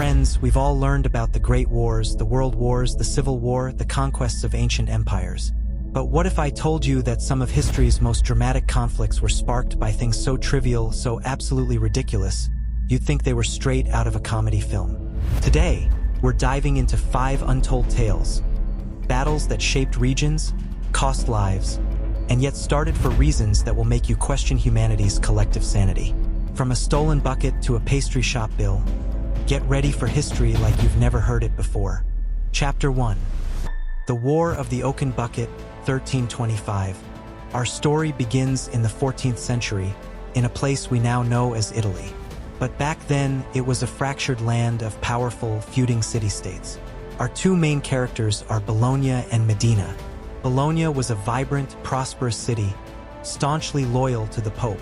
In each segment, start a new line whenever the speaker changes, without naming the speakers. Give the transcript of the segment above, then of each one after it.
Friends, we've all learned about the Great Wars, the World Wars, the Civil War, the conquests of ancient empires. But what if I told you that some of history's most dramatic conflicts were sparked by things so trivial, so absolutely ridiculous, you'd think they were straight out of a comedy film? Today, we're diving into 5 untold tales. Battles that shaped regions, cost lives, and yet started for reasons that will make you question humanity's collective sanity. From a stolen bucket to a pastry shop bill, get ready for history like you've never heard it before. Chapter 1. The War of the Oaken Bucket, 1325. Our story begins in the 14th century, in a place we now know as Italy. But back then, it was a fractured land of powerful, feuding city-states. Our 2 main characters are Bologna and Medina. Bologna was a vibrant, prosperous city, staunchly loyal to the Pope,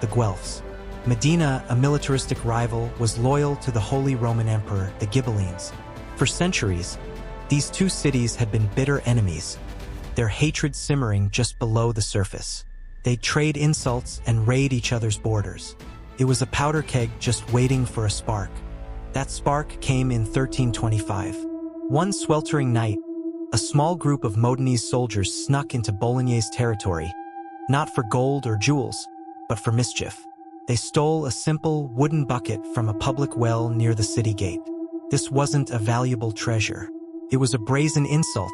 the Guelphs. Medina, a militaristic rival, was loyal to the Holy Roman Emperor, the Ghibellines. For centuries, these 2 cities had been bitter enemies, their hatred simmering just below the surface. They'd trade insults and raid each other's borders. It was a powder keg just waiting for a spark. That spark came in 1325. One sweltering night, a small group of Modenese soldiers snuck into Bologna's territory, not for gold or jewels, but for mischief. They stole a simple wooden bucket from a public well near the city gate. This wasn't a valuable treasure. It was a brazen insult,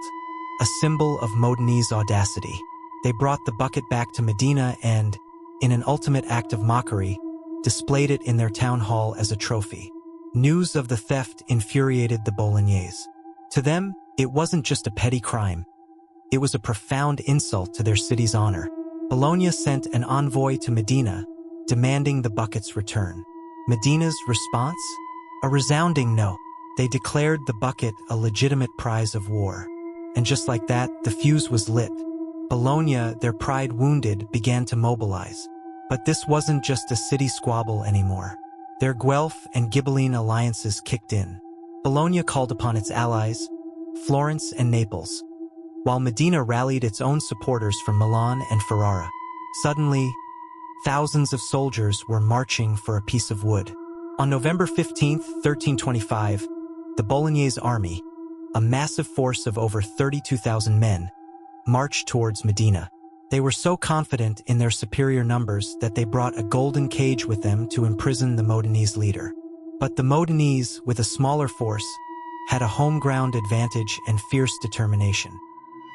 a symbol of Modenese audacity. They brought the bucket back to Medina and, in an ultimate act of mockery, displayed it in their town hall as a trophy. News of the theft infuriated the Bolognese. To them, it wasn't just a petty crime. It was a profound insult to their city's honor. Bologna sent an envoy to Medina, demanding the bucket's return. Medina's response? A resounding no. They declared the bucket a legitimate prize of war. And just like that, the fuse was lit. Bologna, their pride wounded, began to mobilize. But this wasn't just a city squabble anymore. Their Guelph and Ghibelline alliances kicked in. Bologna called upon its allies, Florence and Naples, while Medina rallied its own supporters from Milan and Ferrara. Suddenly, thousands of soldiers were marching for a piece of wood. On November 15, 1325, the Bolognese army, a massive force of over 32,000 men, marched towards Medina. They were so confident in their superior numbers that they brought a golden cage with them to imprison the Modenese leader. But the Modenese, with a smaller force, had a home ground advantage and fierce determination.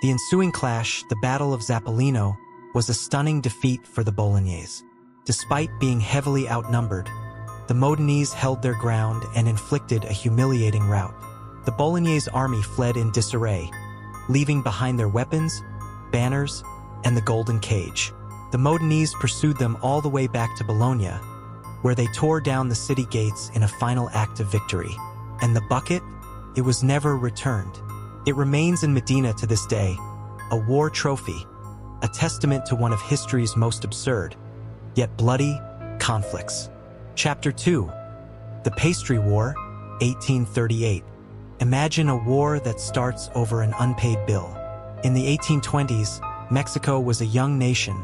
The ensuing clash, the Battle of Zappolino, was a stunning defeat for the Bolognese. Despite being heavily outnumbered, the Modenese held their ground and inflicted a humiliating rout. The Bolognese army fled in disarray, leaving behind their weapons, banners, and the golden cage. The Modenese pursued them all the way back to Bologna, where they tore down the city gates in a final act of victory. And the bucket? It was never returned. It remains in Medina to this day, a war trophy, a testament to one of history's most absurd, yet bloody, conflicts. Chapter 2. The Pastry War, 1838. Imagine a war that starts over an unpaid bill. In the 1820s, Mexico was a young nation,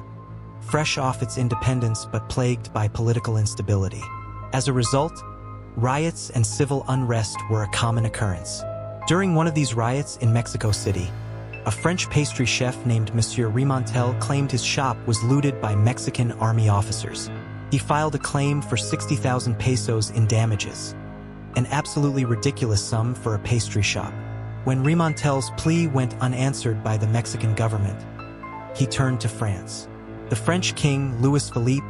fresh off its independence but plagued by political instability. As a result, riots and civil unrest were a common occurrence. During one of these riots in Mexico City, a French pastry chef named Monsieur Remontel claimed his shop was looted by Mexican army officers. He filed a claim for 60,000 pesos in damages, an absolutely ridiculous sum for a pastry shop. When Remontel's plea went unanswered by the Mexican government, he turned to France. The French king, Louis Philippe,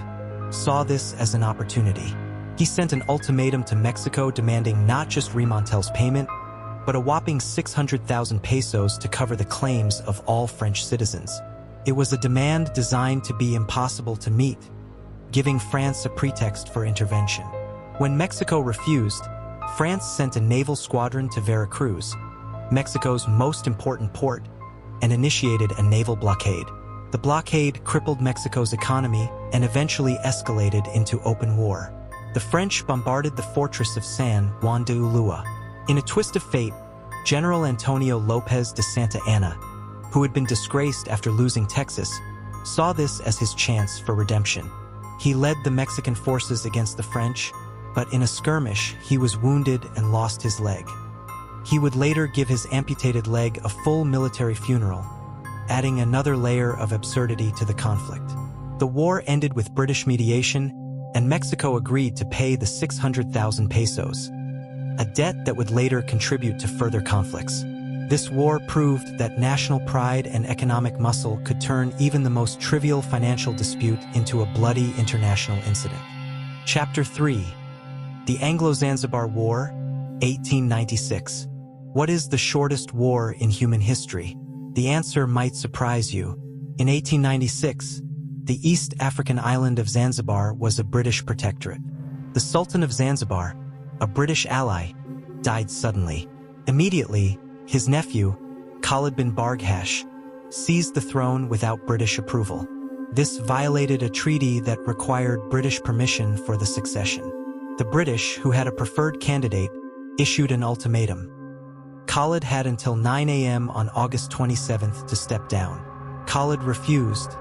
saw this as an opportunity. He sent an ultimatum to Mexico demanding not just Remontel's payment, but a whopping 600,000 pesos to cover the claims of all French citizens. It was a demand designed to be impossible to meet, giving France a pretext for intervention. When Mexico refused, France sent a naval squadron to Veracruz, Mexico's most important port, and initiated a naval blockade. The blockade crippled Mexico's economy and eventually escalated into open war. The French bombarded the fortress of San Juan de Ulua. In a twist of fate, General Antonio Lopez de Santa Anna, who had been disgraced after losing Texas, saw this as his chance for redemption. He led the Mexican forces against the French, but in a skirmish, he was wounded and lost his leg. He would later give his amputated leg a full military funeral, adding another layer of absurdity to the conflict. The war ended with British mediation, and Mexico agreed to pay the 600,000 pesos, a debt that would later contribute to further conflicts. This war proved that national pride and economic muscle could turn even the most trivial financial dispute into a bloody international incident. Chapter 3. The Anglo-Zanzibar War, 1896. What is the shortest war in human history? The answer might surprise you. In 1896, the East African island of Zanzibar was a British protectorate. The Sultan of Zanzibar, a British ally, died suddenly. Immediately, his nephew, Khalid bin Barghash, seized the throne without British approval. This violated a treaty that required British permission for the succession. The British, who had a preferred candidate, issued an ultimatum. Khalid had until 9 a.m. on August 27th to step down. Khalid refused,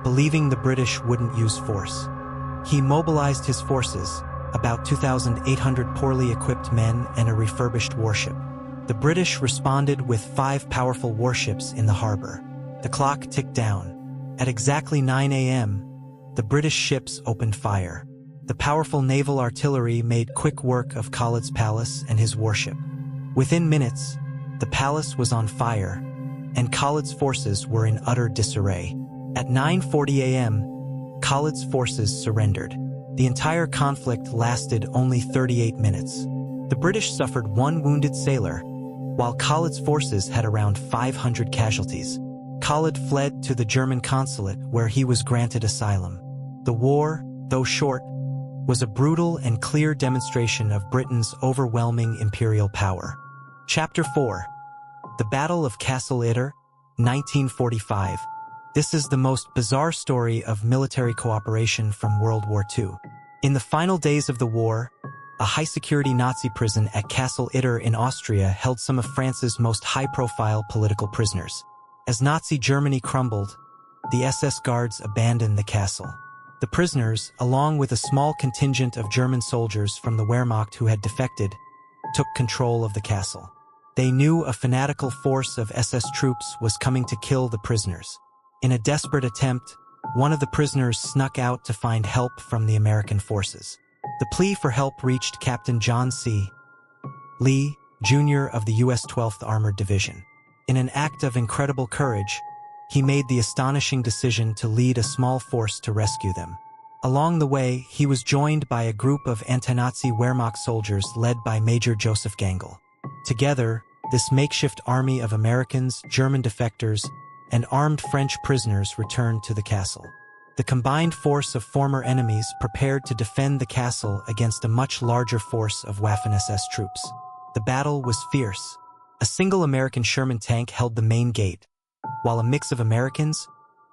believing the British wouldn't use force. He mobilized his forces, about 2,800 poorly equipped men and a refurbished warship. The British responded with 5 powerful warships in the harbor. The clock ticked down. At exactly 9 a.m., the British ships opened fire. The powerful naval artillery made quick work of Khalid's palace and his warship. Within minutes, the palace was on fire, and Khalid's forces were in utter disarray. At 9:40 a.m., Khalid's forces surrendered. The entire conflict lasted only 38 minutes. The British suffered 1 wounded sailor, while Khalid's forces had around 500 casualties. Khalid fled to the German consulate where he was granted asylum. The war, though short, was a brutal and clear demonstration of Britain's overwhelming imperial power. Chapter 4. The Battle of Castle Itter, 1945. This is the most bizarre story of military cooperation from World War II. In the final days of the war, a high-security Nazi prison at Castle Itter in Austria held some of France's most high-profile political prisoners. As Nazi Germany crumbled, the SS guards abandoned the castle. The prisoners, along with a small contingent of German soldiers from the Wehrmacht who had defected, took control of the castle. They knew a fanatical force of SS troops was coming to kill the prisoners. In a desperate attempt, one of the prisoners snuck out to find help from the American forces. The plea for help reached Captain John C. Lee, Jr. of the U.S. 12th Armored Division. In an act of incredible courage, he made the astonishing decision to lead a small force to rescue them. Along the way, he was joined by a group of anti-Nazi Wehrmacht soldiers led by Major Joseph Gangl. Together, this makeshift army of Americans, German defectors, and armed French prisoners returned to the castle. The combined force of former enemies prepared to defend the castle against a much larger force of Waffen-SS troops. The battle was fierce. A single American Sherman tank held the main gate, while a mix of Americans,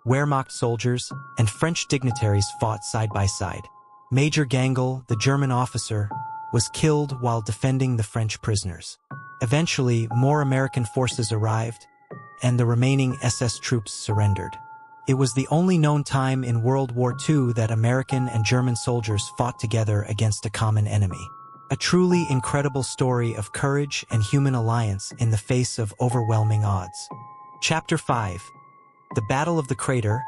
Wehrmacht soldiers, and French dignitaries fought side by side. Major Gangl, the German officer, was killed while defending the French prisoners. Eventually, more American forces arrived, and the remaining SS troops surrendered. It was the only known time in World War II that American and German soldiers fought together against a common enemy. A truly incredible story of courage and human alliance in the face of overwhelming odds. Chapter 5. The Battle of the Crater,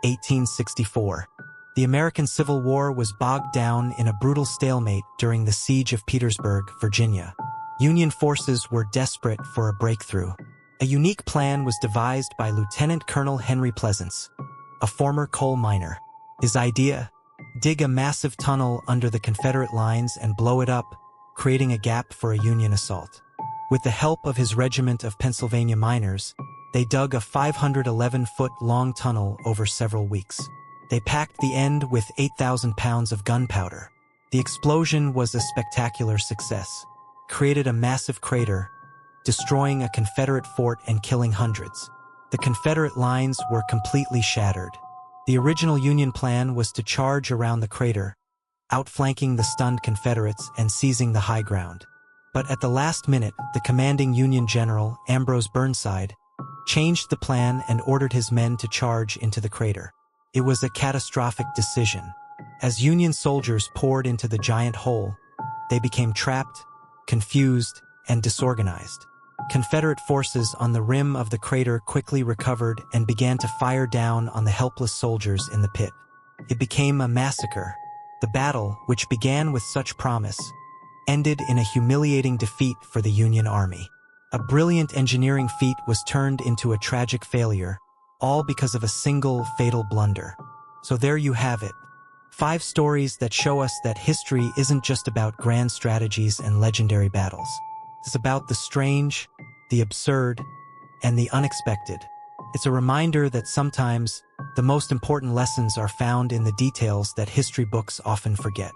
1864. The American Civil War was bogged down in a brutal stalemate during the Siege of Petersburg, Virginia. Union forces were desperate for a breakthrough. A unique plan was devised by Lieutenant Colonel Henry Pleasance, a former coal miner. His idea? Dig a massive tunnel under the Confederate lines and blow it up, creating a gap for a Union assault. With the help of his regiment of Pennsylvania miners, they dug a 511-foot-long tunnel over several weeks. They packed the end with 8,000 pounds of gunpowder. The explosion was a spectacular success, created a massive crater, destroying a Confederate fort and killing hundreds. The Confederate lines were completely shattered. The original Union plan was to charge around the crater, outflanking the stunned Confederates and seizing the high ground. But at the last minute, the commanding Union general, Ambrose Burnside, changed the plan and ordered his men to charge into the crater. It was a catastrophic decision. As Union soldiers poured into the giant hole, they became trapped, confused, and disorganized. Confederate forces on the rim of the crater quickly recovered and began to fire down on the helpless soldiers in the pit. It became a massacre. The battle, which began with such promise, ended in a humiliating defeat for the Union Army. A brilliant engineering feat was turned into a tragic failure, all because of a single fatal blunder. So there you have it. 5 stories that show us that history isn't just about grand strategies and legendary battles. It's about the strange, the absurd, and the unexpected. It's a reminder that sometimes the most important lessons are found in the details that history books often forget.